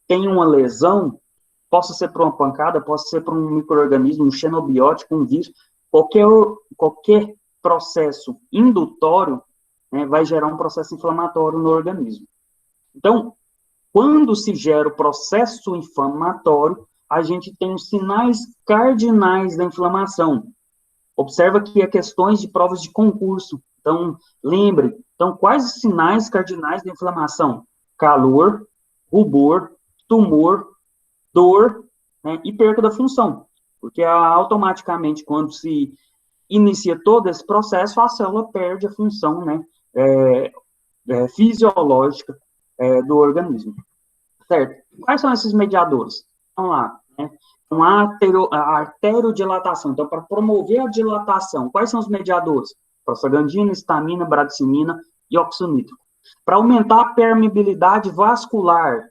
tem uma lesão, possa ser por uma pancada, possa ser por um micro-organismo, um xenobiótico, um vírus, qualquer processo indutório, né, vai gerar um processo inflamatório no organismo. Então, quando se gera o processo inflamatório, a gente tem os sinais cardinais da inflamação. Observa que é questões de provas de concurso. Então, lembre, então, quais os sinais cardinais da inflamação? Calor, rubor, tumor, dor, né, e perda da função. Porque automaticamente, quando se inicia todo esse processo, a célula perde a função, né, fisiológica do organismo. Certo? Quais são esses mediadores? Vamos lá. Né? A arteriodilatação. Então, para promover a dilatação, quais são os mediadores? Prostaglandina, histamina, bradicimina e óxido nítrico. Para aumentar a permeabilidade vascular,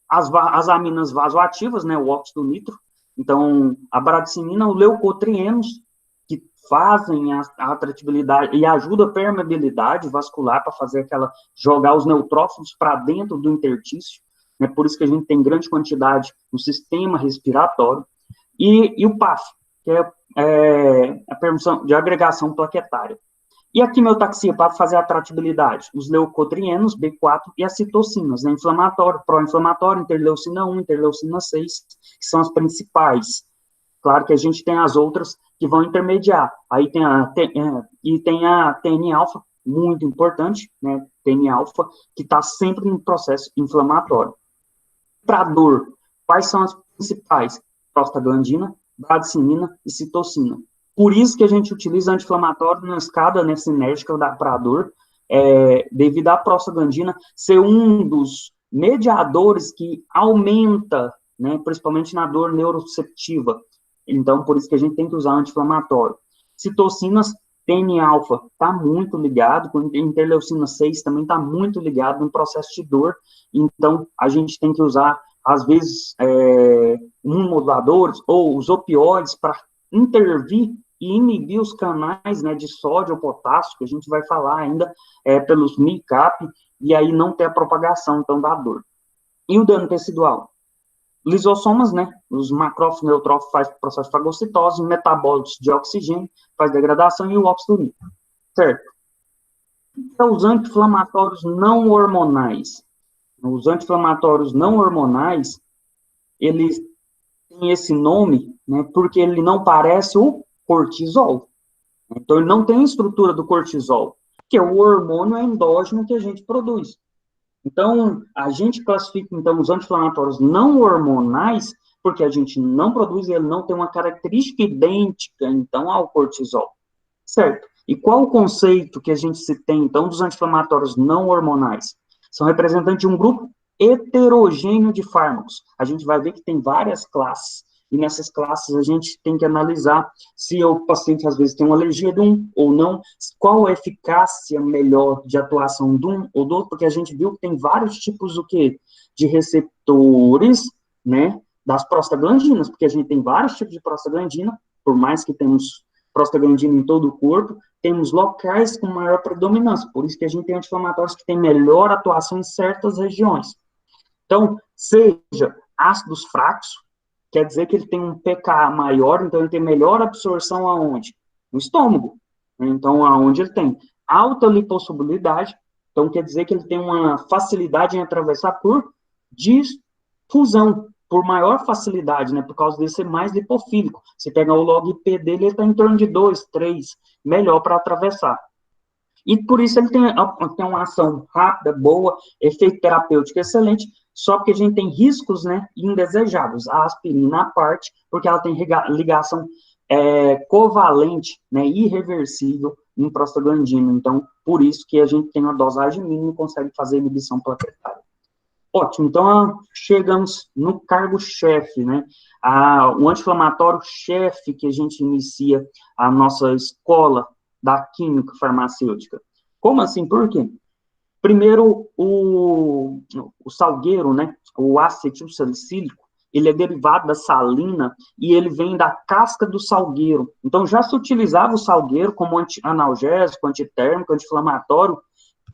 as aminas vasoativas, né, o óxido nítrico, então, a bradicimina, o leucotrienos, que fazem a atratividade e ajuda a permeabilidade vascular para fazer jogar os neutrófilos para dentro do intertício, né, por isso que a gente tem grande quantidade no sistema respiratório, e o PAF, que é a permissão de agregação plaquetária. E a quimiotaxia para fazer a atratibilidade? Os leucotrienos, B4 e as citocinas, né, inflamatório, pró-inflamatório, interleucina 1, interleucina 6, que são as principais. Claro que a gente tem as outras que vão intermediar. Aí tem a TN-alfa, muito importante, né, TN-alfa, que está sempre no processo inflamatório. Para dor, quais são as principais? Prostaglandina, bradicimina e citocina. Por isso que a gente utiliza anti-inflamatório na escada, né, sinérgica para dor, devido à prostaglandina ser um dos mediadores que aumenta, né, principalmente na dor neuroceptiva. Então, por isso que a gente tem que usar anti-inflamatório. Citocinas, TN-alfa está muito ligado, com interleucina 6 também está muito ligado no processo de dor, então a gente tem que usar, às vezes, imunomoduladores ou os opioides para intervir e inibir os canais, né, de sódio ou potássio, que a gente vai falar ainda pelos MICAP, e aí não ter a propagação, então, da dor. E o dano tecidual? Lisossomas, né, os macrófagos, neutrófilos faz processo de fagocitose, metabólitos de oxigênio, faz degradação, e o óxido nítrico, certo? Então, os anti-inflamatórios não hormonais. Os anti-inflamatórios não hormonais, eles têm esse nome, né, porque ele não parece o cortisol. Então, ele não tem a estrutura do cortisol, que é o hormônio endógeno que a gente produz. Então, a gente classifica, então, os anti-inflamatórios não hormonais, porque a gente não produz e ele não tem uma característica idêntica, então, ao cortisol, certo? E qual o conceito que a gente se tem, então, dos anti-inflamatórios não hormonais? São representantes de um grupo heterogêneo de fármacos. A gente vai ver que tem várias classes, e nessas classes a gente tem que analisar se o paciente, às vezes, tem uma alergia de um ou não, qual a eficácia melhor de atuação de um ou do outro, porque a gente viu que tem vários tipos de receptores, né, das prostaglandinas, porque a gente tem vários tipos de prostaglandina, por mais que temos prostaglandina em todo o corpo, temos locais com maior predominância, por isso que a gente tem anti-inflamatórios que têm melhor atuação em certas regiões. Então, seja ácidos fracos, quer dizer que ele tem um pKa maior, então ele tem melhor absorção aonde? No estômago. Então, aonde ele tem alta lipossolubilidade, então quer dizer que ele tem uma facilidade em atravessar por difusão, por maior facilidade, né, por causa de ser mais lipofílico. Você pega o log P dele, ele está em torno de 2, 3, melhor para atravessar. E por isso ele tem uma ação rápida, boa, efeito terapêutico excelente, só que a gente tem riscos, né, indesejáveis. A aspirina à parte, porque ela tem ligação covalente, né, irreversível em prostaglandina. Então, por isso que a gente tem uma dosagem mínima e consegue fazer inibição plaquetária. Ótimo, então chegamos no cargo-chefe, né? O anti-inflamatório-chefe que a gente inicia a nossa escola da química farmacêutica. Como assim? Por quê? Primeiro, o salgueiro, né? O acetilsalicílico, ele é derivado da salina e ele vem da casca do salgueiro. Então, já se utilizava o salgueiro como analgésico, antitérmico, anti-inflamatório,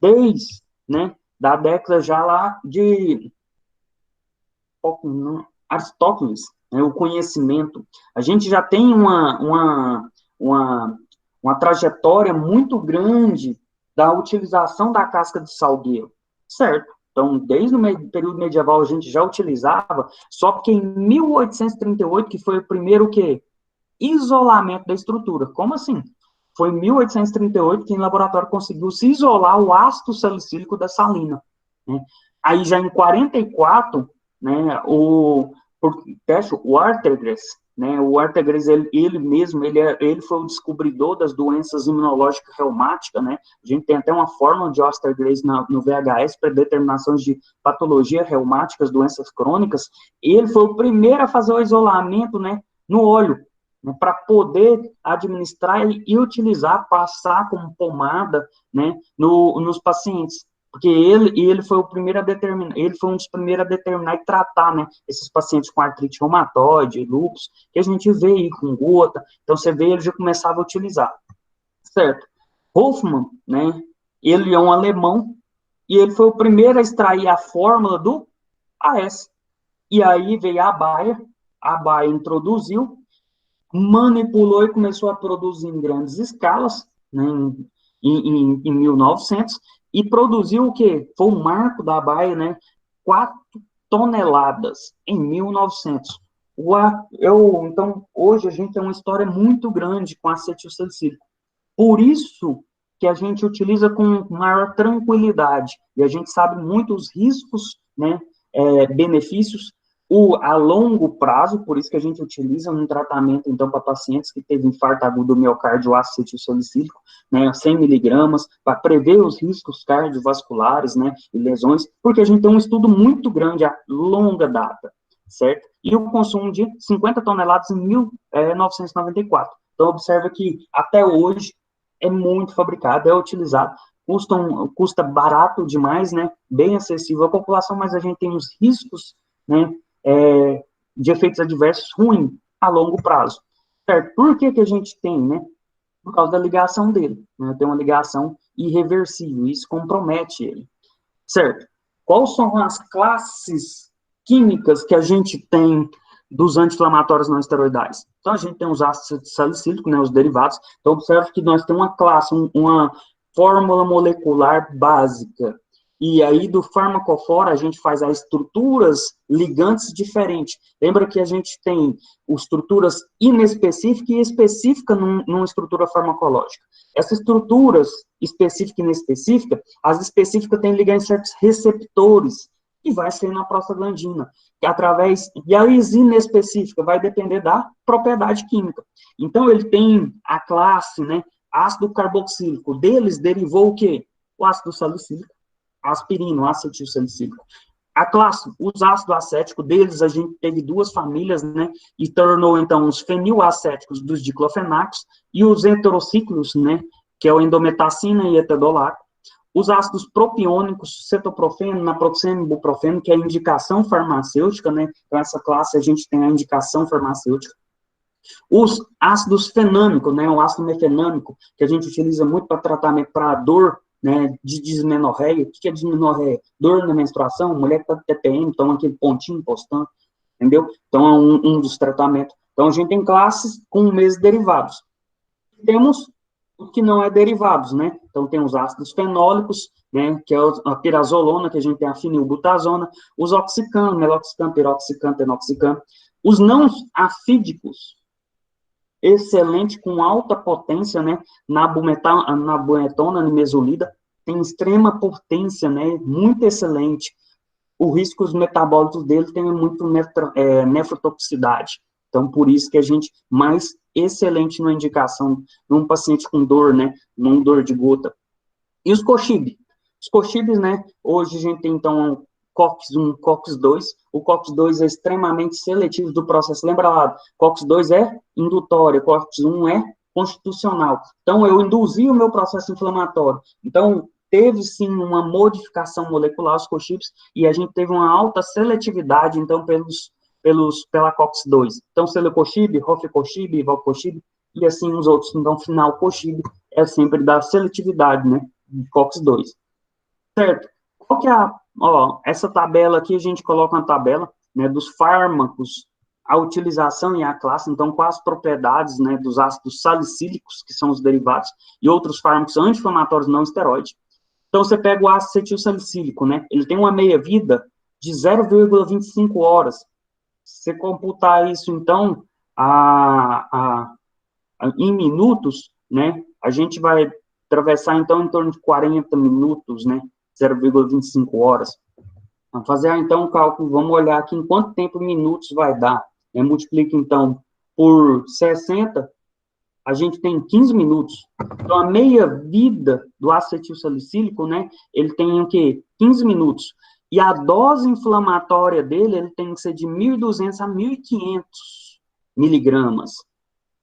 desde, né, da década já lá de Aristóteles, né, o conhecimento. A gente já tem uma trajetória muito grande da utilização da casca de salgueiro, certo? Então, desde o período medieval a gente já utilizava, só que em 1838 que foi o primeiro que isolamento da estrutura. Como assim? Foi em 1838 que em laboratório conseguiu se isolar o ácido salicílico da salina. Né? Aí já em 44, né, por teste, o Artergres, né, o Artergres, ele mesmo, ele foi o descobridor das doenças imunológicas reumáticas, né, a gente tem até uma fórmula de Artergres no VHS para determinações de patologia reumáticas, doenças crônicas, ele foi o primeiro a fazer o isolamento, né, no óleo, né, para poder administrar e utilizar, passar como pomada, né, nos pacientes. Porque ele foi o primeiro a determinar, ele foi um dos primeiros a determinar e tratar, né, esses pacientes com artrite reumatoide, lúpus, que a gente vê aí com gota, então você vê, ele já começava a utilizar, certo? Hofmann, né, ele é um alemão, e ele foi o primeiro a extrair a fórmula do AS, e aí veio a Bayer introduziu, manipulou e começou a produzir em grandes escalas, né, em 1900, e produziu o quê? Foi o marco da Bayer, né? 4 toneladas em 1900. Então, hoje a gente tem uma história muito grande com acetilsalicílico. Por isso que a gente utiliza com maior tranquilidade, e a gente sabe muito os riscos, né, benefícios, a longo prazo, por isso que a gente utiliza um tratamento, então, para pacientes que teve infarto agudo do miocárdio acetilsalicílico, né, 100 miligramas, para prever os riscos cardiovasculares, né, e lesões, porque a gente tem um estudo muito grande a longa data, certo? E o consumo de 50 toneladas em 1994. Então, observa que, até hoje, é muito fabricado, é utilizado, custa barato demais, né, bem acessível à população, mas a gente tem os riscos, né, de efeitos adversos ruins a longo prazo. Certo? Por que a gente tem, né? Por causa da ligação dele, né, tem uma ligação irreversível, isso compromete ele, certo? Quais são as classes químicas que a gente tem dos anti-inflamatórios não esteroidais? Então, a gente tem os ácidos salicílicos, né, os derivados. Então, observe que nós temos uma classe, uma fórmula molecular básica. E aí, do farmacofora, a gente faz as estruturas ligantes diferentes. Lembra que a gente tem estruturas inespecíficas e específicas numa estrutura farmacológica. Essas estruturas específica e inespecífica, as específicas têm ligação em certos receptores, e vai ser na prostaglandina, que através, e a inespecífica vai depender da propriedade química. Então, ele tem a classe, né, ácido carboxílico, deles derivou o quê? O ácido salicílico, aspirina, o acetilsalicílico. A classe, os ácidos acéticos, deles a gente teve duas famílias, né, e tornou, então, os fenilacéticos dos diclofenacos e os heterociclos, né, que é o endometacina e etedolaco. Os ácidos propiônicos, cetoprofeno, naproxeno, ibuprofeno, que é a indicação farmacêutica, né, então essa classe a gente tem a indicação farmacêutica. Os ácidos fenâmicos, né, o ácido mefenâmico, que a gente utiliza muito para tratamento para dor, né, de dismenorreia. O que é dismenorreia? Dor na menstruação, mulher que está de TPM, toma aquele pontinho postando, entendeu? Então, é um dos tratamentos. Então, a gente tem classes com mesmos derivados. Temos o que não é derivados, né? Então, tem os ácidos fenólicos, né, que é a pirazolona, que a gente tem a fenilbutazona, os oxicam, meloxicam, piroxicam, tenoxicam. Os não afídicos, excelente, com alta potência, né, na bumetona, na mesolida, tem extrema potência, né, muito excelente. O risco dos metabólitos dele tem muito nefrotoxicidade. Então, por isso que a gente, mais excelente na indicação num paciente com dor, né, num dor de gota. E os coxib? Os coxibes, né, hoje a gente tem, então, COX-1, COX-2. O COX-2 é extremamente seletivo do processo. Lembra lá, COX-2 é indutório, COX-1 é constitucional. Então, eu induzi o meu processo inflamatório. Então, teve, sim, uma modificação molecular, os coxibes, e a gente teve uma alta seletividade, então, pela COX-2. Então, celecoxib, roficoxib, valcoxib, e assim os outros. Então, final coxib é sempre da seletividade, né, de COX-2. Certo? Qual que é essa tabela aqui, a gente coloca uma tabela, né, dos fármacos, a utilização e a classe, então, quais as propriedades, né, dos ácidos salicílicos, que são os derivados, e outros fármacos anti-inflamatórios não esteroides. Então, você pega o ácido acetilsalicílico, né, ele tem uma meia-vida de 0,25 horas. Se você computar isso, então, em minutos, né, a gente vai atravessar, então, em torno de 40 minutos, né, 0,25 horas. Vamos fazer, então, o cálculo, vamos olhar aqui em quanto tempo minutos vai dar. Multiplica, então, por 60, a gente tem 15 minutos. Então, a meia-vida do acetilsalicílico, né, ele tem o quê? 15 minutos. E a dose inflamatória dele, ele tem que ser de 1.200 a 1.500 miligramas.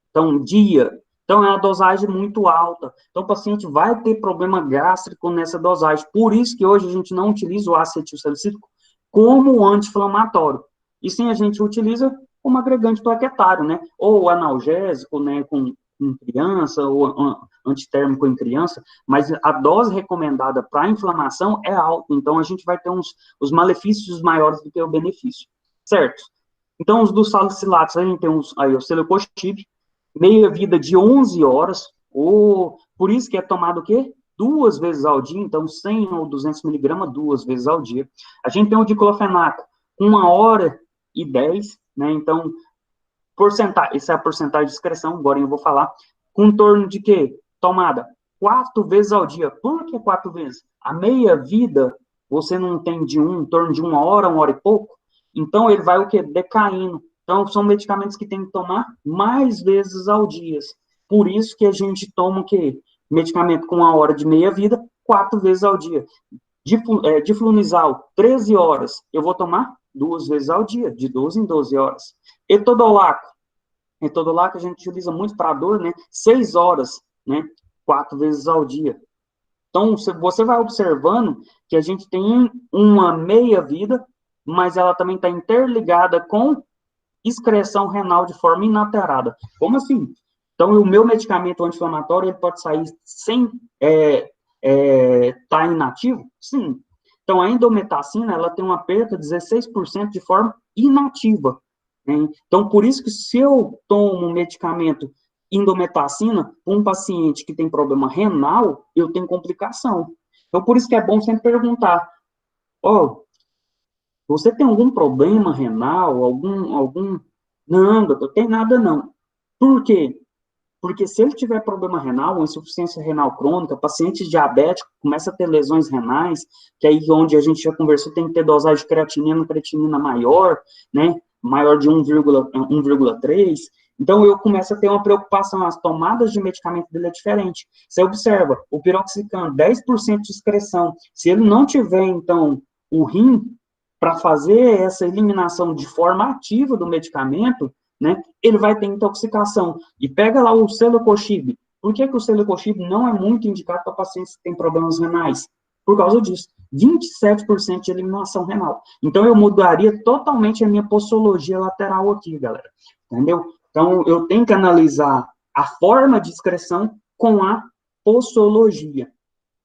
Então, dia. Então, é uma dosagem muito alta. Então, o paciente vai ter problema gástrico nessa dosagem. Por isso que hoje a gente não utiliza o acetilsalicílico como anti-inflamatório. E sim, a gente utiliza como agregante plaquetário, né? Ou analgésico, né? Com criança, ou antitérmico em criança. Mas a dose recomendada para inflamação é alta. Então, a gente vai ter os malefícios maiores do que o benefício. Certo? Então, os dos salicilatos, a gente tem aí o celecoxib, meia-vida de 11 horas, ou por isso que é tomado o quê? 2 vezes ao dia, então 100 ou 200 miligramas 2 vezes ao dia. A gente tem o diclofenaco, 1h10, né, então, essa é a porcentagem de excreção, agora eu vou falar, com em torno de quê? Tomada 4 vezes ao dia. Por que 4 vezes? A meia-vida, você não tem em torno de 1 hora e pouco, então ele vai o quê? Decaindo. Então, são medicamentos que tem que tomar mais vezes ao dia. Por isso que a gente toma o quê? Medicamento com 1 hora de meia-vida, 4 vezes ao dia. Diflunisal, 13 horas, eu vou tomar 2 vezes ao dia, de 12 em 12 horas. Etodolaco a gente utiliza muito para dor, né? 6 horas, né? 4 vezes ao dia. Então, você vai observando que a gente tem uma meia-vida, mas ela também está interligada com excreção renal de forma inaterada. Como assim? Então, o meu medicamento anti-inflamatório, ele pode sair sem estar inativo? Sim. Então, a indometacina, ela tem uma perda de 16% de forma inativa. Né? Então, por isso que se eu tomo um medicamento indometacina, um paciente que tem problema renal, eu tenho complicação. Então, por isso que é bom sempre perguntar, você tem algum problema renal, Não, doutor, tem nada não. Por quê? Porque se ele tiver problema renal, ou insuficiência renal crônica, paciente diabético, começa a ter lesões renais, que aí onde a gente já conversou, tem que ter dosagem de creatinina maior, né? Maior de 1,3. Então, eu começo a ter uma preocupação, as tomadas de medicamento dele é diferente. Você observa, o piroxicam, 10% de excreção. Se ele não tiver, então, o rim para fazer essa eliminação de forma ativa do medicamento, né, ele vai ter intoxicação. E pega lá o celecoxib. Por que o celecoxib não é muito indicado para pacientes que têm problemas renais? Por causa disso. 27% de eliminação renal. Então, eu mudaria totalmente a minha postologia lateral aqui, galera. Entendeu? Então, eu tenho que analisar a forma de excreção com a postologia.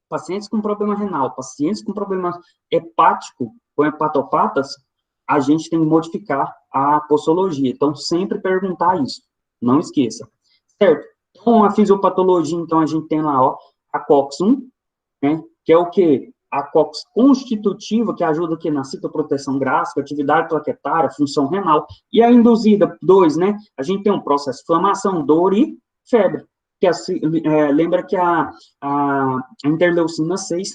Pacientes com problema renal, pacientes com problema hepático, com hepatopatas, a gente tem que modificar a postologia. Então, sempre perguntar isso. Não esqueça. Certo? Então, a fisiopatologia, então, a gente tem lá, a COX-1, né, que é o quê? A COX constitutiva, que ajuda aqui na citoproteção gráfica, atividade plaquetária, função renal. E a induzida, 2, né? A gente tem um processo de inflamação, dor e febre. Que lembra que a interleucina 6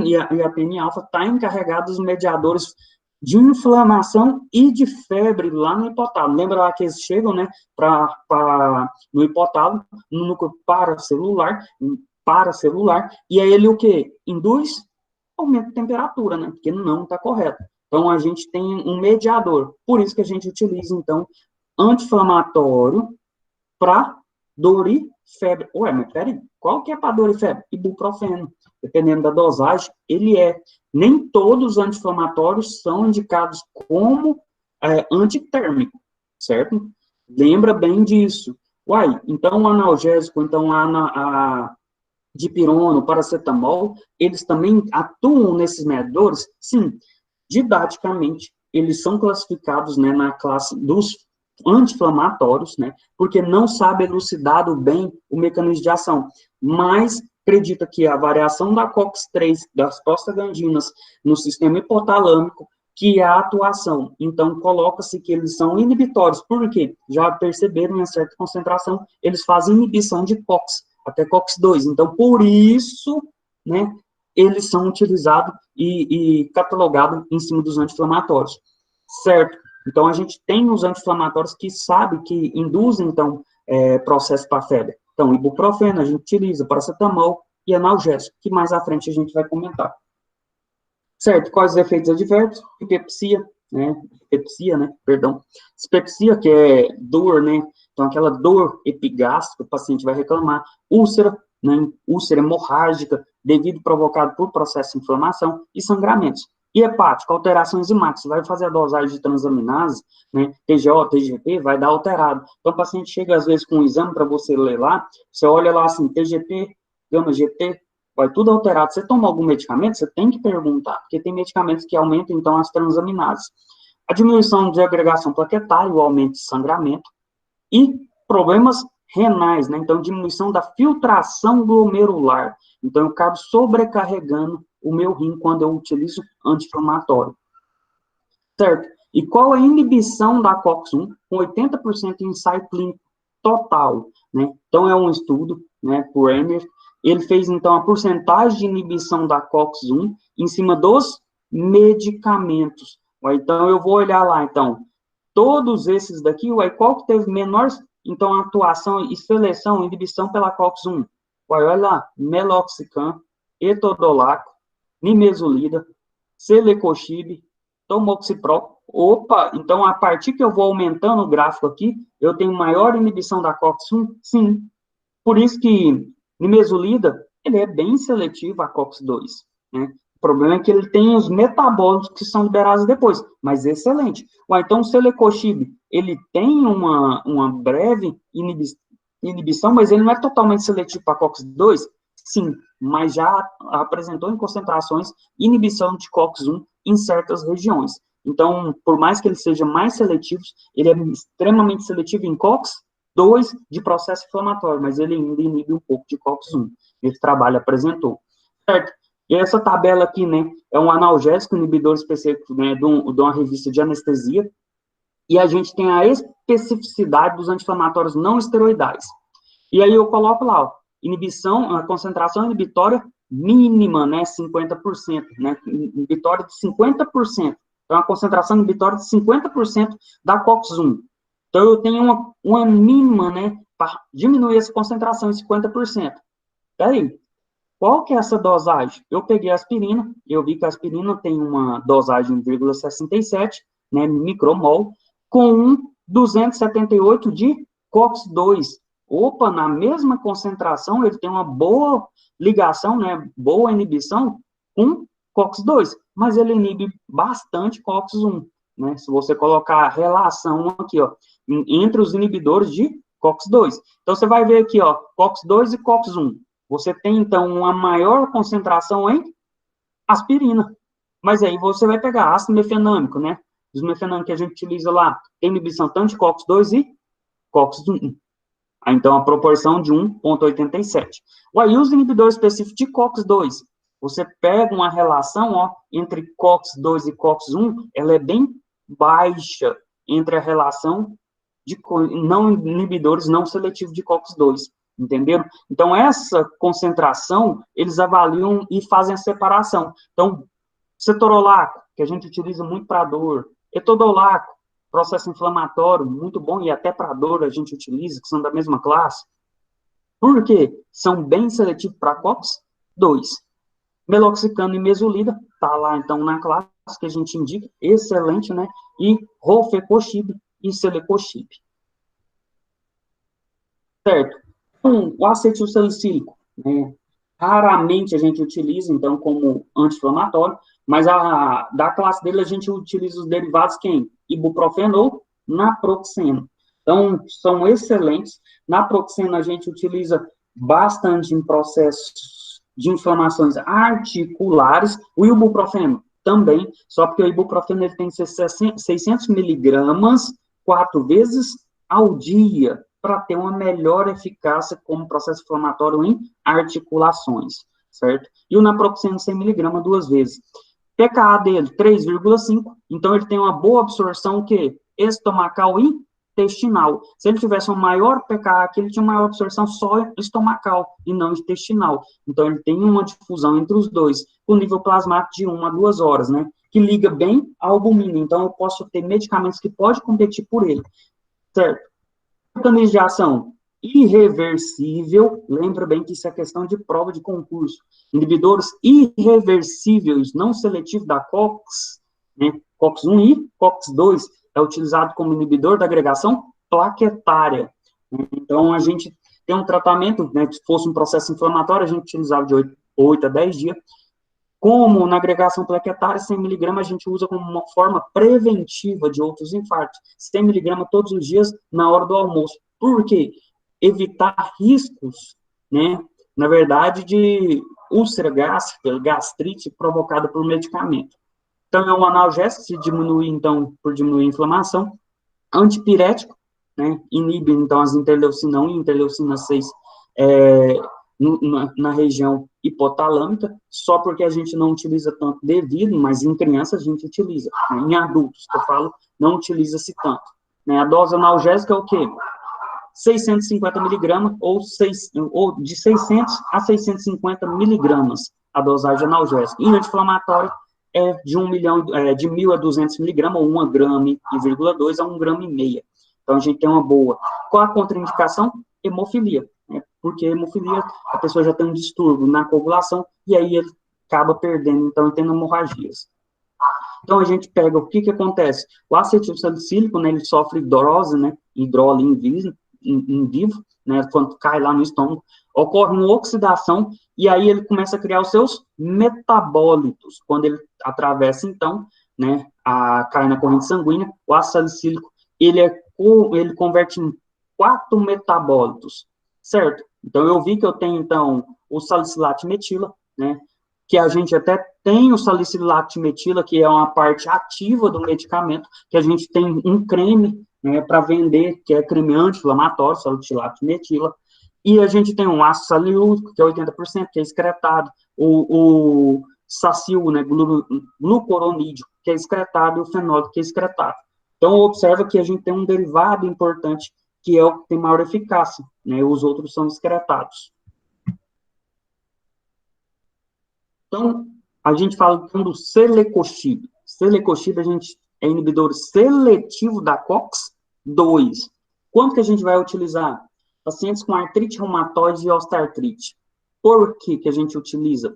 e a TNA-alfa está encarregada dos mediadores de inflamação e de febre lá no hipotálamo. Lembra lá que eles chegam, né, no hipotálamo, no núcleo paracelular, e aí ele o quê? Induz aumento de temperatura, né, porque não está correto. Então, a gente tem um mediador. Por isso que a gente utiliza, então, anti-inflamatório para dor e febre. Ué, mas peraí, qual que é para dor e febre? Ibuprofeno. Dependendo da dosagem, ele é. Nem todos os anti-inflamatórios são indicados como antitérmico, certo? Lembra bem disso. Uai, então o analgésico, então a dipirona, o paracetamol, eles também atuam nesses mediadores? Sim, didaticamente, eles são classificados, né, na classe dos anti-inflamatórios, né, porque não sabe elucidado bem o mecanismo de ação, mas acredita que a variação da COX-3, das prostaglandinas, no sistema hipotalâmico, que é a atuação. Então, coloca-se que eles são inibitórios. Por quê? Já perceberam, em certa concentração, eles fazem inibição de COX, até COX-2. Então, por isso, né, eles são utilizados e catalogados em cima dos anti-inflamatórios. Certo? Então, a gente tem os anti-inflamatórios que sabe que induzem, então, processo para febre. Então, ibuprofeno, a gente utiliza, paracetamol e analgésico, que mais à frente a gente vai comentar. Certo, quais os efeitos adversos? Dispepsia, dispepsia, que é dor, né, então aquela dor epigástrica, o paciente vai reclamar, úlcera, né, úlcera hemorrágica, devido provocado por processo de inflamação, e sangramentos. E hepático, alterações enzimáticas, vai fazer a dosagem de transaminase, né, TGO, TGP, vai dar alterado. Então, o paciente chega, às vezes, com um exame para você ler lá, você olha lá assim, TGP, gama GT, vai tudo alterado. Você toma algum medicamento, você tem que perguntar, porque tem medicamentos que aumentam, então, as transaminases. A diminuição de agregação plaquetária, o aumento de sangramento, e problemas renais, né? Então, diminuição da filtração glomerular. Então, eu acabo sobrecarregando o meu rim quando eu utilizo anti-inflamatório. Certo? E qual a inibição da COX-1? Com 80% em ensaio clínico total, né? Então, é um estudo, né, por Emmer. Ele fez, então, a porcentagem de inibição da COX-1 em cima dos medicamentos. Então, eu vou olhar lá, então, todos esses daqui, qual que teve menor, então, atuação e seleção, inibição pela COX-1? Olha lá, meloxicam, etodolaco, nimesulida, celecoxib, tomoxiprol. Opa, então, a partir que eu vou aumentando o gráfico aqui, eu tenho maior inibição da COX-1? Sim. Por isso que nimesulida, ele é bem seletivo a COX-2, né? O problema é que ele tem os metabólicos que são liberados depois, mas excelente. Então, o celecoxib, ele tem uma breve inibição, mas ele não é totalmente seletivo para COX-2? Sim, mas já apresentou em concentrações inibição de COX-1 em certas regiões. Então, por mais que ele seja mais seletivo, ele é extremamente seletivo em COX-2 de processo inflamatório, mas ele ainda inibe um pouco de COX-1. Esse trabalho apresentou. Certo? E essa tabela aqui, né, é um analgésico inibidor específico, né, de uma revista de anestesia, e a gente tem a especificidade dos anti-inflamatórios não esteroidais. E aí eu coloco lá, ó, inibição, a concentração inibitória mínima, né, 50%, né, inibitória de 50%. Então, a concentração inibitória de 50% da COX-1. Então, eu tenho uma mínima, né, para diminuir essa concentração em 50%. Daí, qual que é essa dosagem? Eu peguei a aspirina, eu vi que a aspirina tem uma dosagem de 0,67, né, micromol, com 278 de COX-2. Opa, na mesma concentração, ele tem uma boa ligação, né, boa inibição com COX-2, mas ele inibe bastante COX-1, né, se você colocar a relação aqui, ó, entre os inibidores de COX-2. Então, você vai ver aqui, ó, COX-2 e COX-1. Você tem, então, uma maior concentração em aspirina. Mas aí você vai pegar ácido mefenâmico, né? Os mefenâmicos que a gente utiliza lá tem inibição tanto de COX-2 e COX-1. Então, a proporção de 1,87. Aí, os inibidores específicos de COX-2. Você pega uma relação, ó, entre COX-2 e COX-1, ela é bem baixa entre a relação de não inibidores não seletivos de COX-2. Entenderam? Então, essa concentração, eles avaliam e fazem a separação. Então, cetorolaco, que a gente utiliza muito para dor, etodolaco, processo inflamatório, muito bom, e até para dor a gente utiliza, que são da mesma classe. Por quê? São bem seletivos para COX-2. Meloxicam e mesulida, tá lá, então, na classe que a gente indica, excelente, né? E rofecoxib e celecoxib. Certo? O acetilsalicílico, né? Raramente a gente utiliza, então, como anti-inflamatório, mas da classe dele a gente utiliza os derivados quem? Ibuprofeno ou naproxeno. Então, são excelentes. Naproxeno a gente utiliza bastante em processos de inflamações articulares. O ibuprofeno também, só porque o ibuprofeno ele tem que ser 600 miligramas 4 vezes ao dia, para ter uma melhor eficácia como processo inflamatório em articulações, certo? E o naproxeno 100 miligramas 2 vezes. pKa dele, 3,5, então ele tem uma boa absorção que estomacal e intestinal. Se ele tivesse um maior pKa aqui, ele tinha uma maior absorção só estomacal e não intestinal. Então ele tem uma difusão entre os dois, com nível plasmático de 1 a 2 horas, né? Que liga bem à albumina. Então eu posso ter medicamentos que podem competir por ele, certo? Mecanismo de ação irreversível, lembra bem que isso é questão de prova de concurso. Inibidores irreversíveis, não seletivos da COX, né? COX-1 e COX-2 é utilizado como inibidor da agregação plaquetária. Então, a gente tem um tratamento, né, se fosse um processo inflamatório, a gente utilizava de 8 a 10 dias. Como na agregação plaquetária, 100 miligramas a gente usa como uma forma preventiva de outros infartos. 100 miligramas todos os dias na hora do almoço. Por quê? Evitar riscos, né, na verdade, de úlcera gástrica, gastrite provocada por medicamento. Então, é um analgésico, se diminuir, então, por diminuir a inflamação. Antipirético, né, inibe, então, as interleucina 1 e interleucina 6 na região hipotalâmica, só porque a gente não utiliza tanto devido, mas em crianças a gente utiliza. Né, em adultos, que eu falo, não utiliza-se tanto. Né, a dose analgésica é o quê? 650 miligramas, ou de 600 a 650 miligramas a dosagem analgésica. E anti-inflamatório é de 1.000 a 200 miligramas, ou 1 grama e 2 a 1,5 grama. Então, a gente tem uma boa. Qual a contraindicação? Hemofilia. Né? Porque hemofilia, a pessoa já tem um distúrbio na coagulação, e aí ele acaba perdendo, então, tendo hemorragias. Então, a gente pega, o que acontece? O acetilsalicílico, né, ele sofre hidrose, né, hidrólise em vivo, né, quando cai lá no estômago, ocorre uma oxidação, e aí ele começa a criar os seus metabólitos. Quando ele atravessa, então, né, cai na corrente sanguínea, o ácido salicílico, ele converte em 4 metabólitos, certo? Então, eu vi que eu tenho, então, o salicilato metila, né, que a gente até tem o salicilato metila, que é uma parte ativa do medicamento, que a gente tem um creme, né, para vender, que é creme anti-inflamatório, salicilato metila, e a gente tem um ácido saliúrico, que é 80%, que é excretado, o sacil, né, glucoronídeo, que é excretado, e o fenólico, que é excretado. Então, observa que a gente tem um derivado importante, que é o que tem maior eficácia, né, os outros são excretados. Então, a gente fala então do celecoxib. Celecoxib, a gente é inibidor seletivo da COX-2. Quanto que a gente vai utilizar? Pacientes com artrite reumatoide e osteoartrite. Por que a gente utiliza?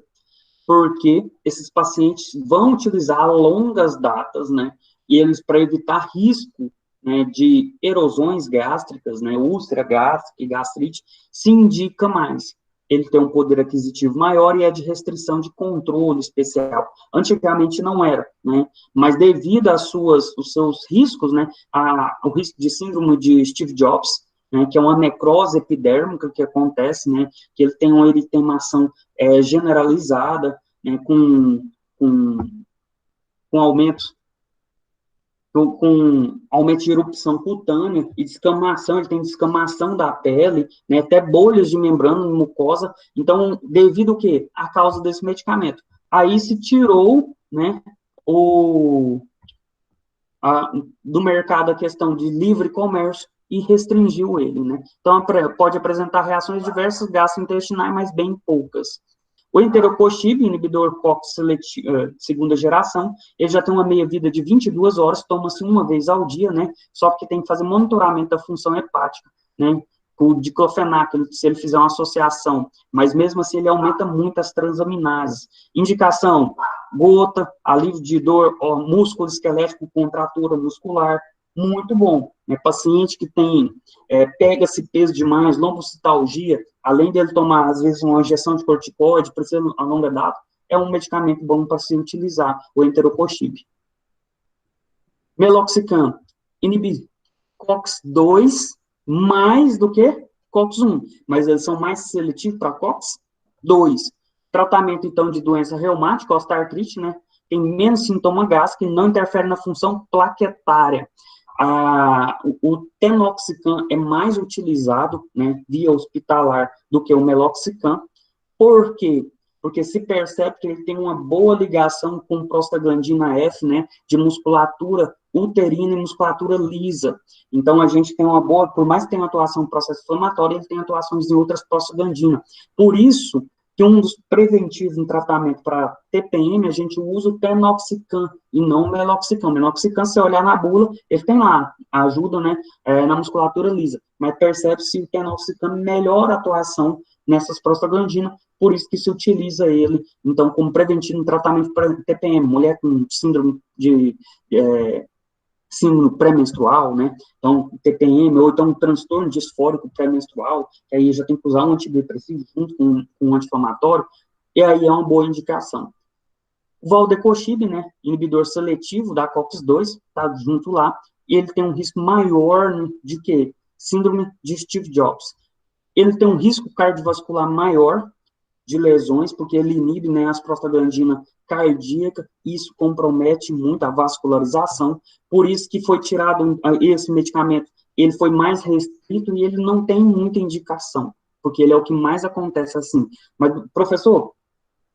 Porque esses pacientes vão utilizar a longas datas, né? E eles, para evitar risco, né, de erosões gástricas, né, úlcera gástrica e gastrite, se indica mais. Ele tem um poder aquisitivo maior e é de restrição de controle especial. Antigamente não era, né? Mas devido os seus riscos, né, o risco de síndrome de Steve Jobs, né, que é uma necrose epidérmica que acontece, né, que ele tem uma eritemação generalizada, né, com aumento de erupção cutânea e descamação, ele tem descamação da pele, né, até bolhas de membrana mucosa. Então, devido ao quê? A causa desse medicamento. Aí se tirou, né, do mercado a questão de livre comércio e restringiu ele, né. Então, pode apresentar reações diversas gastrointestinais, mas bem poucas. O enterocoxib, inibidor COX segunda geração, ele já tem uma meia-vida de 22 horas, toma-se uma vez ao dia, né? Só que tem que fazer monitoramento da função hepática, né? O diclofenac, se ele fizer uma associação, mas mesmo assim ele aumenta muito as transaminases. Indicação, gota, alívio de dor, músculo esquelético, contratura muscular, muito bom. Né? Paciente que tem, pega-se peso demais, lombocitalgia, além dele tomar, às vezes, uma injeção de corticoide, precisa a longa data, é um medicamento bom para se utilizar, o enterocoxib. Meloxicam, inibe COX-2 mais do que COX-1, mas eles são mais seletivos para COX-2. Tratamento, então, de doença reumática, osteoartrite, né? tem menos sintoma gástrico e não interfere na função plaquetária. O tenoxicam é mais utilizado, né, via hospitalar do que o meloxicam. Por quê? Porque se percebe que ele tem uma boa ligação com prostaglandina F, né, de musculatura uterina e musculatura lisa. Então, a gente tem uma boa, por mais que tenha atuação no processo inflamatório, ele tem atuações em outras prostaglandinas. Por isso, que um dos preventivos em tratamento para TPM, a gente usa o tenoxicam e não o meloxicam. O meloxicam, se você olhar na bula, ele tem lá, ajuda, né, na musculatura lisa, mas percebe-se o tenoxicam melhora a atuação nessas prostaglandinas, por isso que se utiliza ele, então, como preventivo no tratamento para TPM, mulher com síndrome síndrome pré-menstrual, né, então, TPM, ou então um transtorno disfórico pré-menstrual, que aí já tem que usar um antidepressivo junto com um anti-inflamatório, e aí é uma boa indicação. O valdecoxib, né, inibidor seletivo da COX-2, está junto lá, e ele tem um risco maior de quê? Síndrome de Steve Jobs. Ele tem um risco cardiovascular maior de lesões, porque ele inibe, né, as prostaglandinas cardíacas, e isso compromete muito a vascularização, por isso que foi tirado esse medicamento, ele foi mais restrito e ele não tem muita indicação, porque ele é o que mais acontece assim. Mas, professor,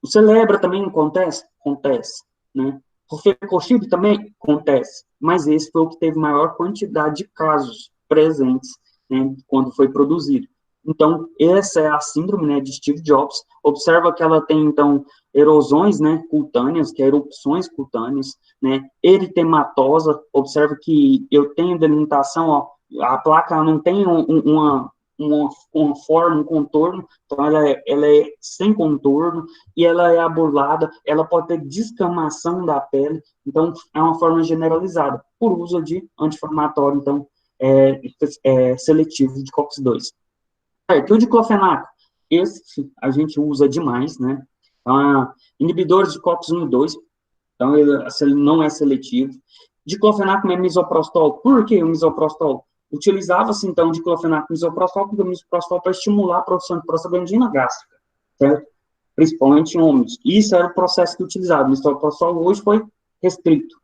o Celebra também acontece? Acontece, né? O Fecoxib também acontece, mas esse foi o que teve maior quantidade de casos presentes, né, quando foi produzido. Então, essa é a síndrome, né, de Steve Jobs. Observa que ela tem, então, erosões, né, cutâneas, que é erupções cutâneas, né, eritematosa. Observa que eu tenho delimitação, ó, a placa não tem uma forma, um contorno, então ela é sem contorno, e ela é aburlada, ela pode ter descamação da pele, então é uma forma generalizada, por uso de anti-inflamatório, então, seletivo de COX-2. O diclofenaco, esse a gente usa demais, né? Inibidores de COX-1 e 2, então ele não é seletivo. Diclofenaco é misoprostol. Por que o misoprostol? Utilizava-se, então, diclofenaco e misoprostol, porque o misoprostol para estimular a produção de prostaglandina gástrica, certo? Principalmente em homens. Isso era o processo que utilizava. O misoprostol hoje foi restrito,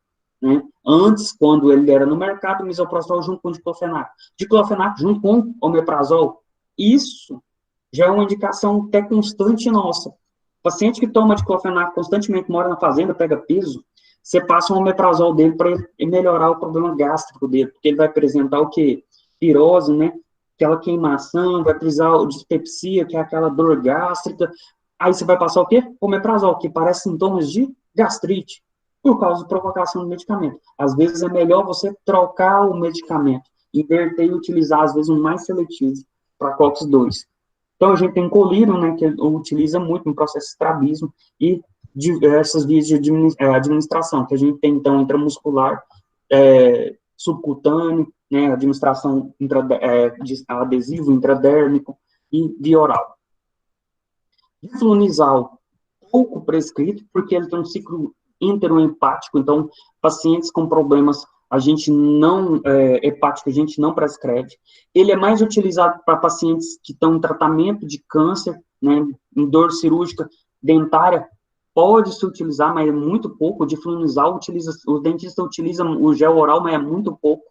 né? Antes, quando ele era no mercado, o misoprostol junto com o diclofenaco. Diclofenaco junto com omeprazol. Isso já é uma indicação até constante nossa. O paciente que toma diclofenaco constantemente, mora na fazenda, pega peso, você passa um omeprazol dele para melhorar o problema gástrico dele, porque ele vai apresentar o quê? Pirose, né? Aquela queimação, vai precisar de dispepsia, que é aquela dor gástrica. Aí você vai passar o quê? Omeprazol, que parece sintomas de gastrite, por causa de provocação do medicamento. Às vezes é melhor você trocar o medicamento, inverter e utilizar, às vezes, um mais seletivo para COX-2. Então, a gente tem colírio, né, que utiliza muito no processo de estrabismo e diversas vias de administração, que a gente tem, então, intramuscular, subcutâneo, né, administração de adesivo intradérmico e via oral. Diflunisal, pouco prescrito, porque ele tem um ciclo enteroempático, então, pacientes com problemas hepático, a gente não prescreve. Ele é mais utilizado para pacientes que estão em tratamento de câncer, né, em dor cirúrgica dentária, pode se utilizar, mas é muito pouco. O diflunisal, os dentistas utilizam o gel oral, mas é muito pouco.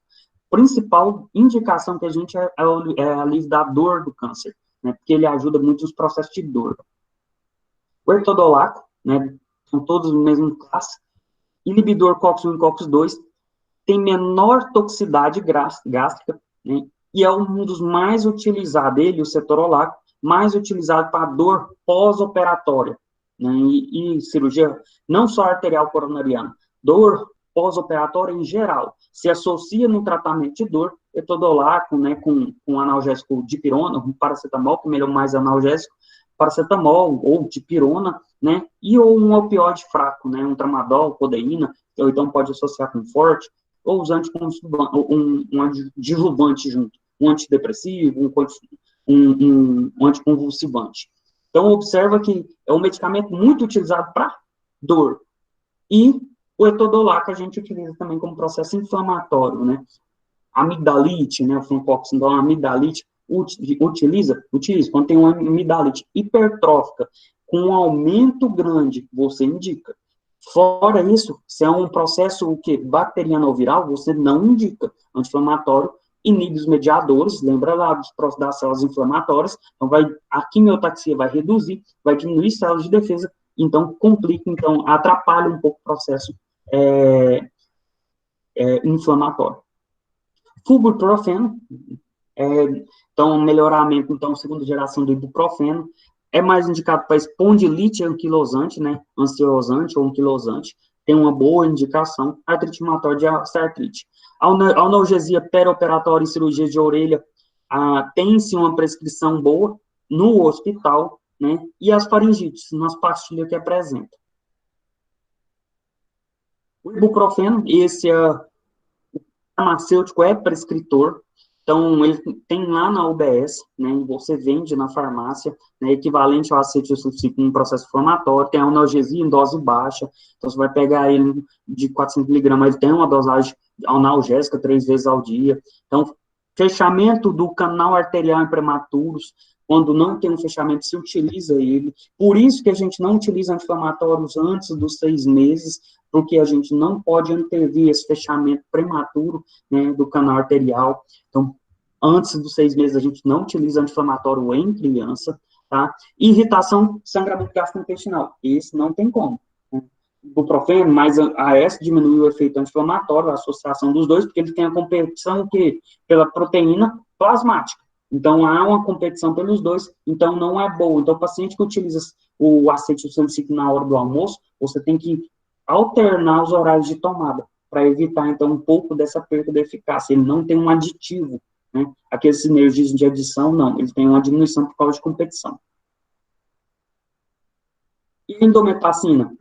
Principal indicação que a gente é alívio da dor do câncer, né, porque ele ajuda muito nos processos de dor. O ertodolaco, né, são todos do mesmo classe. Inibidor COX-1 e COX-2, tem menor toxicidade gástrica, né, e é um dos mais utilizados, ele, o cetorolaco, mais utilizado para dor pós-operatória, né, e cirurgia, não só arterial coronariana, dor pós-operatória em geral. Se associa no tratamento de dor, etodolaco, né, com analgésico dipirona, com paracetamol, que é melhor mais analgésico, paracetamol ou dipirona, né, e ou um opioide fraco, né, um tramadol, codeína, ou então pode associar com forte, ou usando um adjuvante junto, um antidepressivo, um anticonvulsivante. Então, observa que é um medicamento muito utilizado para dor. E o etodolac a gente utiliza também como processo inflamatório, né? Amigdalite, né? O fluoxetina, então, a amigdalite utiliza, quando tem uma amigdalite hipertrófica com um aumento grande, você indica. Fora isso, se é um processo o quê? Bacteriano ou viral, você não indica anti-inflamatório, inibe os mediadores, lembra lá das células inflamatórias, então a quimiotaxia vai reduzir, vai diminuir células de defesa, então complica, então atrapalha um pouco o processo inflamatório. Fulbuprofeno, então melhoramento, então segunda geração do ibuprofeno, é mais indicado para espondilite anquilosante, né, ansiosante ou anquilosante, tem uma boa indicação, artrite reumatoide e artrite. A analgesia perioperatória e cirurgia de orelha, tem-se uma prescrição boa no hospital, né, e as faringites, nas pastilhas que apresenta. O ibuprofeno, esse farmacêutico é prescritor, então ele tem lá na UBS, né, você vende na farmácia, né, equivalente ao acetilsulfite em processo inflamatório, tem a analgesia em dose baixa, então você vai pegar ele de 400 miligramas, ele tem uma dosagem analgésica 3 vezes ao dia, então fechamento do canal arterial em prematuros, quando não tem um fechamento, se utiliza ele, por isso que a gente não utiliza anti-inflamatórios antes dos 6 meses, porque a gente não pode antever esse fechamento prematuro, né, do canal arterial. Então, antes dos 6 meses, a gente não utiliza anti-inflamatório em criança, tá? Irritação, sangramento gastrointestinal, esse não tem como. Né? Ibuprofeno, mas a AS diminui o efeito anti-inflamatório, a associação dos dois, porque ele tem a competição pela proteína plasmática. Então, há uma competição pelos dois, então não é boa. Então, o paciente que utiliza o acetilsalicílico na hora do almoço, você tem que alternar os horários de tomada, para evitar, então, um pouco dessa perda de eficácia. Ele não tem um aditivo, né? Aqueles sinergismos de adição, não. Ele tem uma diminuição por causa de competição. E endometacina?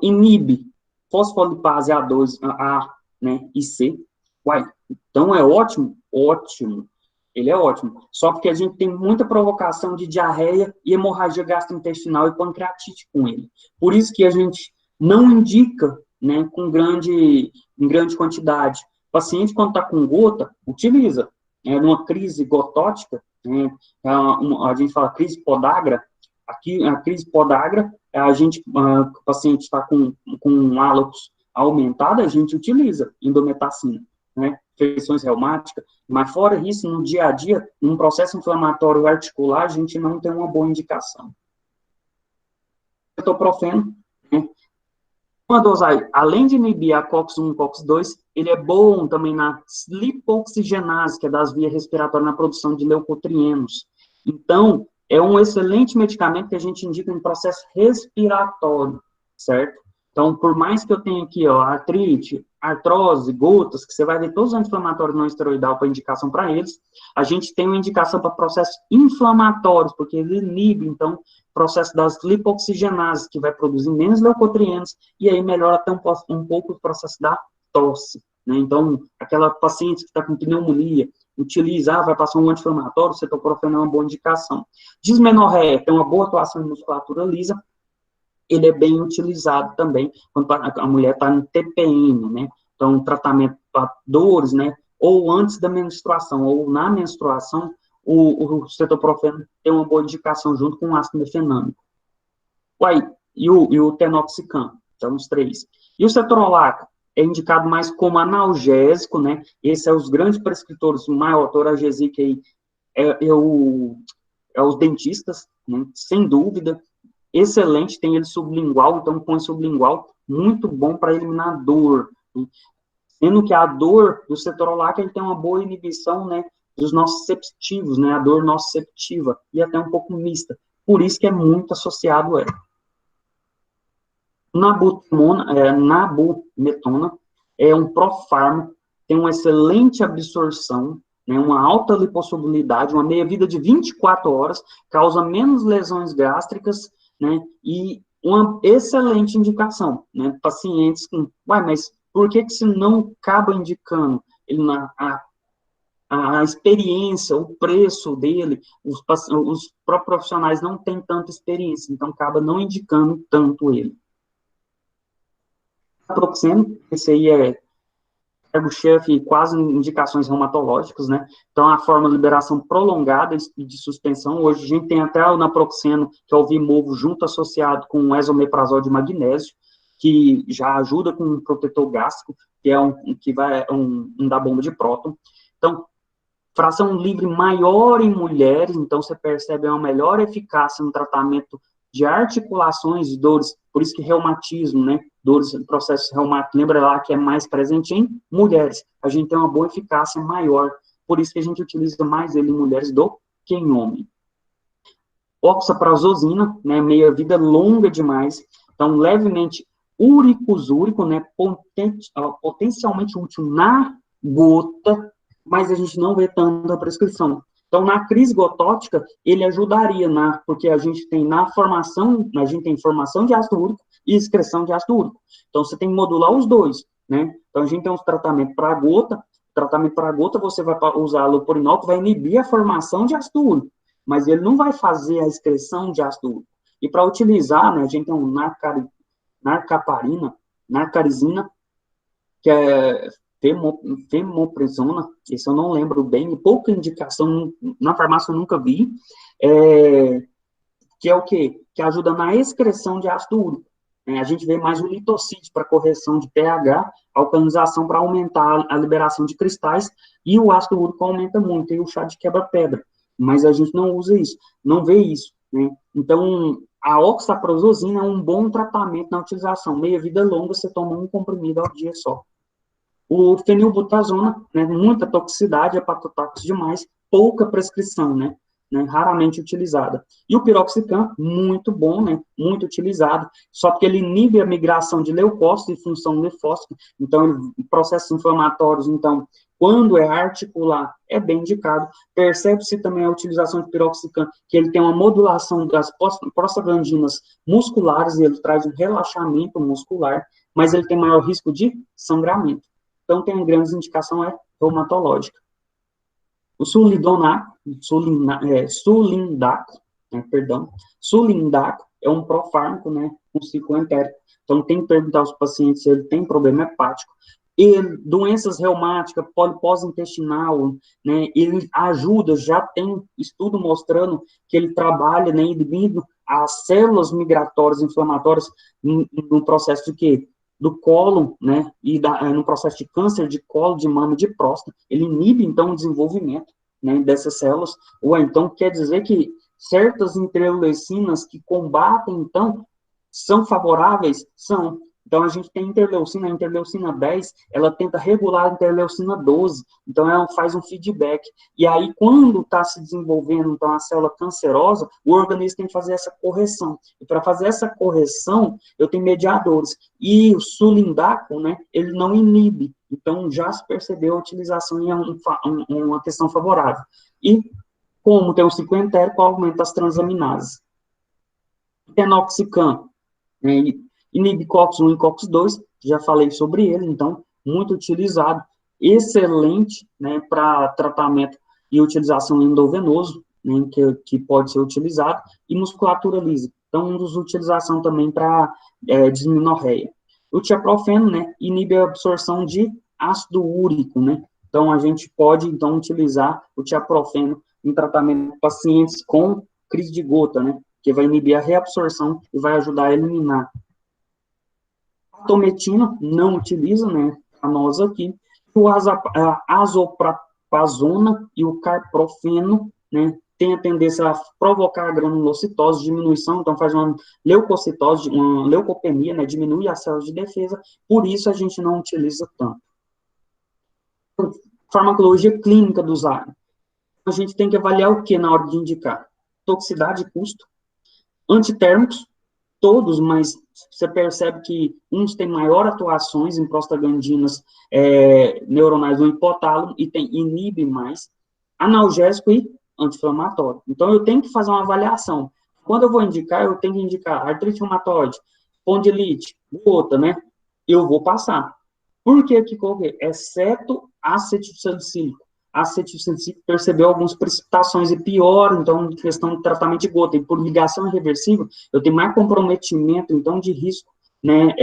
Inibe fosfolipase A2, A, né, e C. Uai, então é ótimo? Ótimo. Ele é ótimo. Só porque a gente tem muita provocação de diarreia e hemorragia gastrointestinal e pancreatite com ele. Por isso que a gente não indica, né, em grande quantidade. O paciente, quando está com gota, utiliza. Numa crise gotótica, né, a gente fala crise podagra, aqui a crise podagra, o paciente está com um hálocos aumentado, a gente utiliza indometacina, né, infecções reumáticas, mas fora isso, no dia a dia, num processo inflamatório articular, a gente não tem uma boa indicação. Cetoprofeno, né, uma dosagem, além de inibir a COX-1 e COX-2, ele é bom também na lipoxigenase, que é das vias respiratórias, na produção de leucotrienos. Então, é um excelente medicamento que a gente indica em processo respiratório, certo? Então, por mais que eu tenha aqui, ó, artrite, artrose, gotas, que você vai ver todos os anti-inflamatórios não esteroidal para indicação para eles, a gente tem uma indicação para processos inflamatórios, porque ele inibe, então, o processo das lipoxigenases, que vai produzir menos leucotrienos, e aí melhora até um pouco o processo da tosse, né? Então, aquela paciente que está com pneumonia, vai passar um anti-inflamatório, cetoprofeno é uma boa indicação. Dismenorreia tem uma boa atuação em musculatura lisa, ele é bem utilizado também quando a mulher está no TPM, né? Então, tratamento para dores, né? Ou antes da menstruação, ou na menstruação, o cetoprofeno tem uma boa indicação junto com o ácido mefenâmico. E o tenoxicam, então os 3. E o cetrolac é indicado mais como analgésico, né? Esse é os grandes prescritores, o maior toragesic aí é os dentistas, né? Sem dúvida. Excelente, tem ele sublingual, então põe sublingual, muito bom para eliminar dor. Né? Sendo que a dor do cetrolac, ele tem uma boa inibição, né, dos nociceptivos, né, a dor nociceptiva, e até um pouco mista. Por isso que é muito associado a ela. Nabumetona é um profármaco, tem uma excelente absorção, né, uma alta lipossolubilidade, uma meia-vida de 24 horas, causa menos lesões gástricas, né, e uma excelente indicação, né, pacientes com, mas por que se não acaba indicando? A experiência, o preço dele, os próprios profissionais não têm tanta experiência, então acaba não indicando tanto ele. Naproxeno, esse aí é cargo-chefe, quase indicações reumatológicas, né? Então, a forma de liberação prolongada de suspensão, hoje a gente tem até o naproxeno, que é o Vimovo, junto associado com o esomeprazol de magnésio, que já ajuda com um protetor gástrico, que é um da bomba de próton. Então, fração livre maior em mulheres, então você percebe uma melhor eficácia no tratamento de articulações e dores, por isso que reumatismo, né, dores, processo reumático, lembra lá que é mais presente em mulheres, a gente tem uma boa eficácia maior, por isso que a gente utiliza mais ele em mulheres do que em homem. Oxaprazosina, né, meia-vida longa demais, então levemente uricosúrico, né, potencialmente útil na gota, mas a gente não vê tanta prescrição. Então, na crise gotótica, ele ajudaria, porque a gente tem formação de ácido úrico e excreção de ácido úrico. Então, você tem que modular os dois, né? Então, a gente tem um tratamento para gota, você vai usar lopurinol, que vai inibir a formação de ácido úrico, mas ele não vai fazer a excreção de ácido úrico. E para utilizar, né, a gente tem um narcarizina, que é femopresona, esse eu não lembro bem, pouca indicação, na farmácia eu nunca vi, que é o quê? Que ajuda na excreção de ácido úrico. A gente vê mais o litocídio para correção de pH, alcalinização para aumentar a liberação de cristais, e o ácido úrico aumenta muito, e o chá de quebra-pedra. Mas a gente não usa isso, não vê isso, né? Então, a oxaprozosina é um bom tratamento na utilização. Meia-vida longa, você toma um comprimido ao dia só. O fenilbutazona, né, muita toxicidade, hepatotóxico demais, pouca prescrição, né, raramente utilizada. E o piroxicam, muito bom, né, muito utilizado, só porque ele inibe a migração de leucócitos e função linfócita, então, processos inflamatórios, então, quando é articular, é bem indicado. Percebe-se também a utilização de piroxicam, que ele tem uma modulação das prostaglandinas musculares, e ele traz um relaxamento muscular, mas ele tem maior risco de sangramento. Então, tem uma grande indicação reumatológica. O sulindaco é um profármaco, né, com ciclo entérico. Então, tem que perguntar aos pacientes se ele tem problema hepático. E doenças reumáticas, polipose intestinal, né, ele ajuda, já tem estudo mostrando que ele trabalha, né, inibindo as células migratórias inflamatórias no processo de quê? Do colo, né, e no processo de câncer de colo, de mama e de próstata, ele inibe, então, o desenvolvimento, né, dessas células, ou então quer dizer que certas interleucinas que combatem, então, são favoráveis? São. Então, a gente tem a interleucina 10, ela tenta regular a interleucina 12, então ela faz um feedback. E aí, quando está se desenvolvendo, então, a célula cancerosa, o organismo tem que fazer essa correção. E para fazer essa correção, eu tenho mediadores. E o sulindaco, né, ele não inibe. Então, já se percebeu a utilização em uma questão favorável. E, como tem um ciclo entérico, aumenta as transaminases. Tenoxicam, né, inibe COX-1 e COX-2, já falei sobre ele, então, muito utilizado, excelente, né, para tratamento e utilização endovenoso, né, que pode ser utilizado, e musculatura lisa. Então, uma das utilização também para dismenorreia. O tiaprofeno, né, inibe a absorção de ácido úrico, né, então a gente pode, então, utilizar o tiaprofeno em tratamento de pacientes com crise de gota, né, que vai inibir a reabsorção e vai ajudar a eliminar. A atometina não utiliza, né, a nós aqui. O azoprazona e o carprofeno, né, tem a tendência a provocar a granulocitose, diminuição, então faz uma leucocitose, uma leucopenia, né, diminui as células de defesa, por isso a gente não utiliza tanto. Farmacologia clínica do usuário. A gente tem que avaliar o que na hora de indicar? Toxicidade e custo. Antitérmicos, todos, mas você percebe que uns têm maior atuações em prostaglandinas neuronais do hipotálamo e inibe mais, analgésico e anti-inflamatório. Então, eu tenho que fazer uma avaliação. Quando eu vou indicar, eu tenho que indicar artrite reumatoide, espondilite, gota, né? Eu vou passar. Por que que coloquei? Exceto acetilsalicílico. Acetilsalicílico percebeu algumas precipitações e pior, então, questão de tratamento de gota. E por ligação irreversível, eu tenho mais comprometimento, então, de risco, né,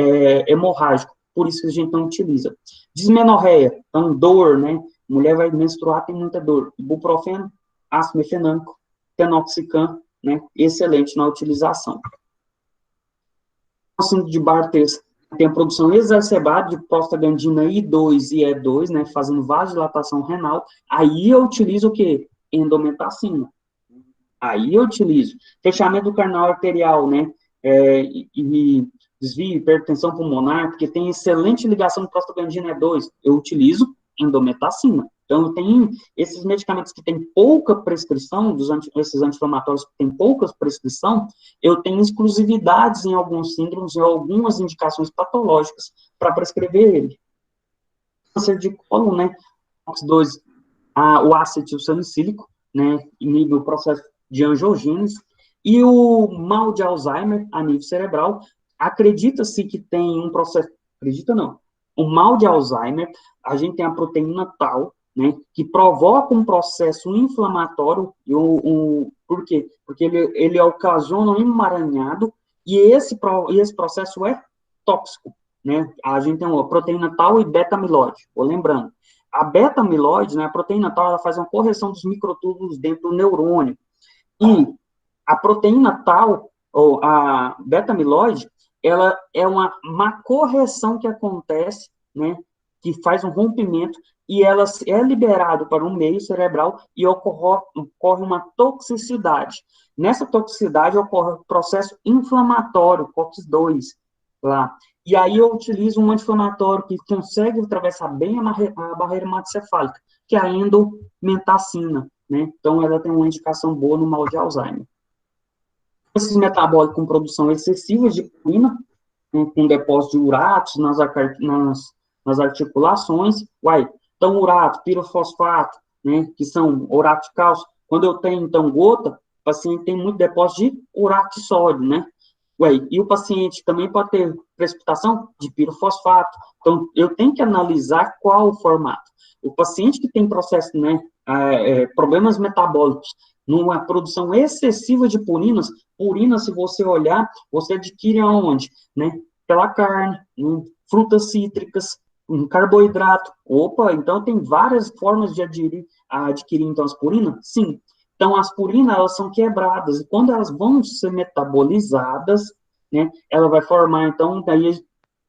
hemorrágico. Por isso que a gente não utiliza. Dismenorreia, então, dor, né? Mulher vai menstruar, tem muita dor. Ibuprofeno, ácido mefenâmico, tenoxicam, né? Excelente na utilização. O síndrome de Bartter tem a produção exacerbada de prostaglandina I2 e E2, né, fazendo vasodilatação renal, aí eu utilizo o quê? Endometacina. Aí eu utilizo. Fechamento do canal arterial, né, e desvio, hipertensão pulmonar, porque tem excelente ligação com prostaglandina E2, eu utilizo endometacina. Então, tem esses medicamentos que têm pouca prescrição, esses anti-inflamatórios que têm pouca prescrição, eu tenho exclusividades em alguns síndromes e algumas indicações patológicas para prescrever ele. Câncer de colo, né, OX2, o acetilsalicílico, né, inibe o processo de angiogênese, e o mal de Alzheimer a nível cerebral, acredita-se que tem um processo, acredita não, o mal de Alzheimer, a gente tem a proteína tau, né, que provoca um processo inflamatório, por quê? Porque ele ocasiona um emaranhado, e esse processo é tóxico, né, a gente tem uma proteína tau e beta-amiloide, vou lembrando, a beta-amiloide, né, a proteína tau, ela faz uma correção dos microtúbulos dentro do neurônio, e a proteína tau, ou a beta-amiloide, ela é uma correção que acontece, né, que faz um rompimento, e ela é liberada para um meio cerebral e ocorre uma toxicidade. Nessa toxicidade ocorre o processo inflamatório, COX-2, lá. E aí eu utilizo um anti-inflamatório que consegue atravessar bem a barreira hematocefálica, que é a endometacina, né? Então ela tem uma indicação boa no mal de Alzheimer. Esses metabólicos com produção excessiva de purina, com depósito de uratos nas articulações, então urato, pirofosfato, né, que são urato de cálcio, quando eu tenho, então, gota, o paciente tem muito depósito de urato de sódio, né, e o paciente também pode ter precipitação de pirofosfato, então eu tenho que analisar qual o formato. O paciente que tem processo, né, problemas metabólicos, numa produção excessiva de purinas, se você olhar, você adquire aonde? Né? Pela carne, frutas cítricas, carboidrato. Opa, então tem várias formas de adquirir então, as purinas? Sim. Então, as purinas, elas são quebradas, e quando elas vão ser metabolizadas, né, ela vai formar, então, daí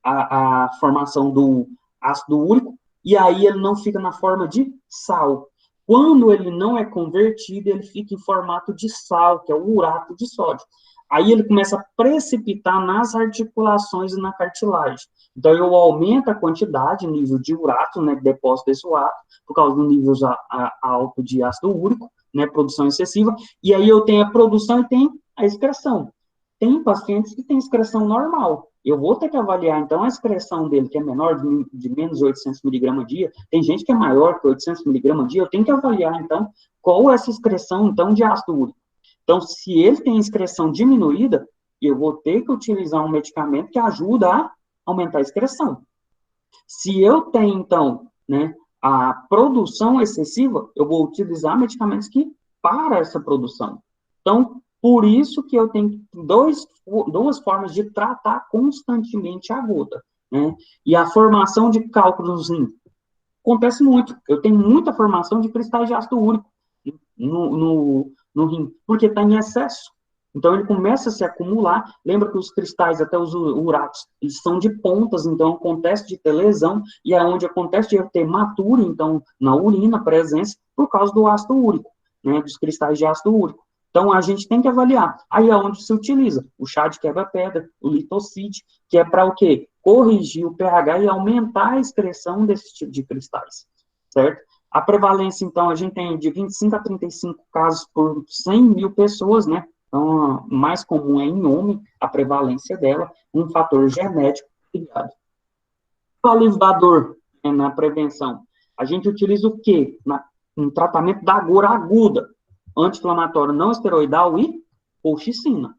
a formação do ácido úrico, e aí ele não fica na forma de sal. Quando ele não é convertido, ele fica em formato de sal, que é o urato de sódio. Aí ele começa a precipitar nas articulações e na cartilagem. Então, eu aumento a quantidade, nível de urato, né, depósito desse urato, por causa do nível alto de ácido úrico, né, produção excessiva, e aí eu tenho a produção e tenho a excreção. Tem pacientes que têm excreção normal. Eu vou ter que avaliar, então, a excreção dele, que é menor de menos de 800 miligramas dia. Tem gente que é maior que 800 miligramas dia. Eu tenho que avaliar, então, qual é essa excreção, então, de ácido úrico. Então, se ele tem excreção diminuída, eu vou ter que utilizar um medicamento que ajuda a aumentar a excreção. Se eu tenho, então, né, a produção excessiva, eu vou utilizar medicamentos que param essa produção. Então, por isso que eu tenho duas formas de tratar constantemente a gota, né? E a formação de cálculos acontece muito. Eu tenho muita formação de cristais de ácido úrico no rim, porque está em excesso. Então, ele começa a se acumular. Lembra que os cristais, até os uratos, eles são de pontas, então acontece de ter lesão, e é onde acontece de ter matura, então, na urina, presença, por causa do ácido úrico, né, dos cristais de ácido úrico. Então, a gente tem que avaliar. Aí é onde se utiliza o chá de quebra-pedra, o litocide, que é para o quê? Corrigir o pH e aumentar a excreção desse tipo de cristais, certo? A prevalência, então, a gente tem de 25 a 35 casos por 100 mil pessoas, né? Então, o mais comum é em homem, a prevalência dela, um fator genético ligado. O alívio da dor, né, na prevenção. A gente utiliza o quê? No tratamento da dor aguda, anti-inflamatório não esteroidal e colchicina.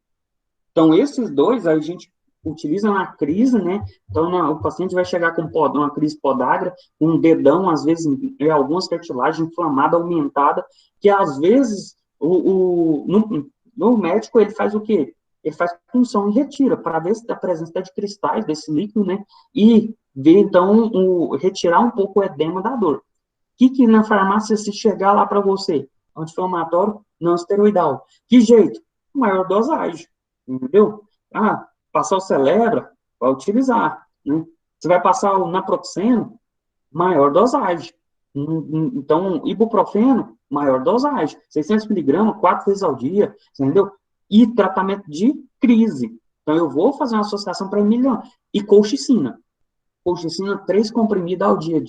Então, esses dois a gente utiliza na crise, né? Então, o paciente vai chegar com uma crise podágra, um dedão, às vezes, em algumas cartilagens inflamada, aumentada, que às vezes no médico ele faz o quê? Ele faz punção e retira, para ver se a presença de cristais desse líquido, né? E ver, então, retirar um pouco o edema da dor. O que na farmácia, se chegar lá para você? Anti-inflamatório não esteroidal. Que jeito? Maior dosagem, entendeu? Passar o Celebra, vai utilizar. né? Você vai passar o naproxeno, maior dosagem. Então, ibuprofeno, maior dosagem. 600 miligramas, 4 vezes ao dia, entendeu? E tratamento de crise. Então, eu vou fazer uma associação para melhorar. E colchicina. Colchicina, 3 comprimidos ao dia.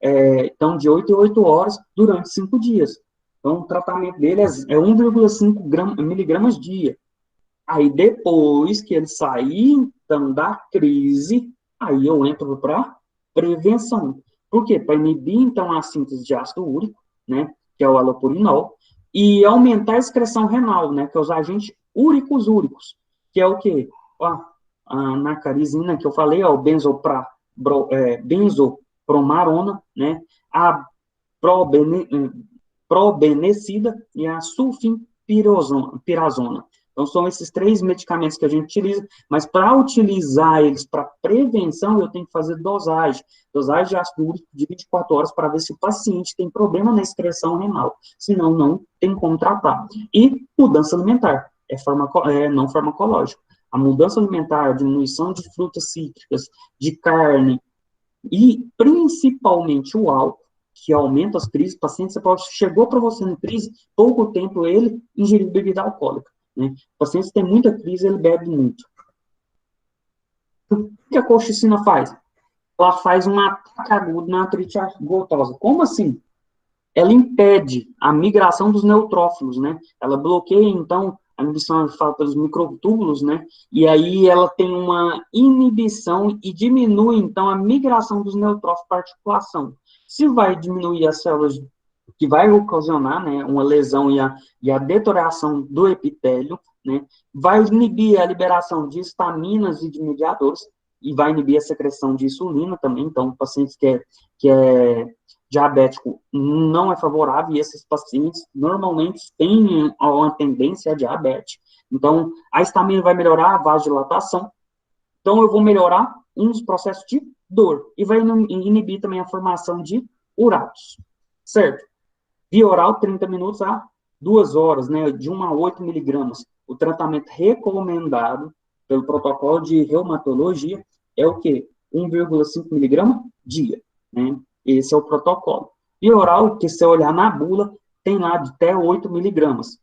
Então, de 8 em 8 horas, durante 5 dias. Então, o tratamento dele é 1,5 miligramas dia. Aí, depois que ele sair, então, da crise, aí eu entro para prevenção. Por quê? Para inibir, então, a síntese de ácido úrico, né, que é o halopurinol, e aumentar a excreção renal, né, que é os agentes úricos úricos, que é o quê? Ó, a nacarizina, que eu falei, ó, benzopromarona, né, a probenecida e a sulfimpirazona. Então, são esses 3 medicamentos que a gente utiliza, mas para utilizar eles para prevenção, eu tenho que fazer dosagem. Dosagem de ácido úrico de 24 horas para ver se o paciente tem problema na excreção renal. Senão, não tem como tratar. E mudança alimentar, não farmacológico. A mudança alimentar, a diminuição de frutas cítricas, de carne, e principalmente o álcool, que aumenta as crises. O paciente, chegou para você em crise, pouco tempo ele ingeriu bebida alcoólica. Né? O paciente tem muita crise, ele bebe muito. O que a colchicina faz? Ela faz um ataque agudo na artrite gotosa. Como assim? Ela impede a migração dos neutrófilos, né? Ela bloqueia, então, a inibição pelos microtúbulos, né? E aí ela tem uma inibição e diminui, então, a migração dos neutrófilos para articulação. Se vai diminuir as células, que vai ocasionar, né, uma lesão e a deterioração do epitélio, né? Vai inibir a liberação de estaminas e de mediadores, e vai inibir a secreção de insulina também. Então, pacientes que é diabético não é favorável, e esses pacientes normalmente têm uma tendência a diabetes. Então, a estamina vai melhorar a vasodilatação, então eu vou melhorar uns processos de dor, e vai inibir também a formação de uratos, certo? Via oral, 30 minutos a 2 horas, né, de 1 a 8 miligramas. O tratamento recomendado pelo protocolo de reumatologia é o quê? 1,5 miligrama dia, né? Esse é o protocolo. Via oral, que se olhar na bula, tem lá de até 8 miligramas,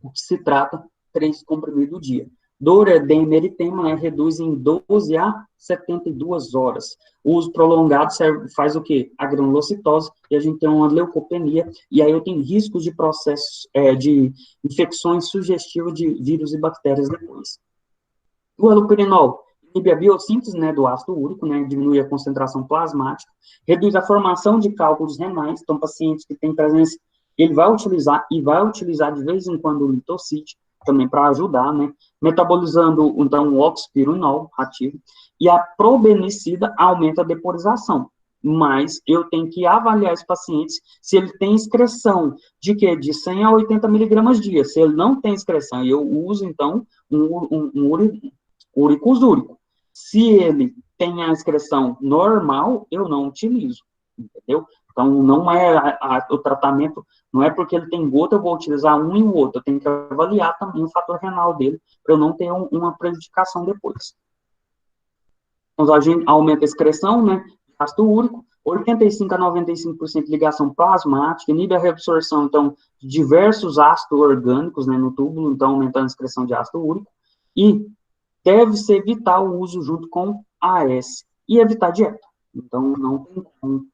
o que se trata 3 comprimidos dia. Dor, edema e eritema, né, reduz em 12 a 72 horas. O uso prolongado faz o quê? A granulocitose, e a gente tem uma leucopenia, e aí eu tenho riscos de processos, de infecções sugestivas de vírus e bactérias depois. O halopurinol inibe a biossíntese, né, do ácido úrico, né, diminui a concentração plasmática, reduz a formação de cálculos renais, então pacientes que têm presença, ele vai utilizar de vez em quando o litocite, também para ajudar, né, metabolizando, então, o oxpironol ativo, e a probenicida aumenta a deporização, mas eu tenho que avaliar esse paciente se ele tem excreção de quê? De 100 a 80 miligramas dia. Se ele não tem excreção, eu uso, então, um úricos úrico. Se ele tem a excreção normal, eu não utilizo, entendeu? Então, não é o tratamento, não é porque ele tem gota, eu vou utilizar um e o outro, eu tenho que avaliar também o fator renal dele, para eu não ter uma prejudicação depois. Então, a gente aumenta a excreção, né, ácido úrico, 85 a 95% de ligação plasmática, inibe a reabsorção, então, de diversos ácidos orgânicos, né, no túbulo, então, aumentando a excreção de ácido úrico, e deve-se evitar o uso junto com AS e evitar dieta. Então, não tem como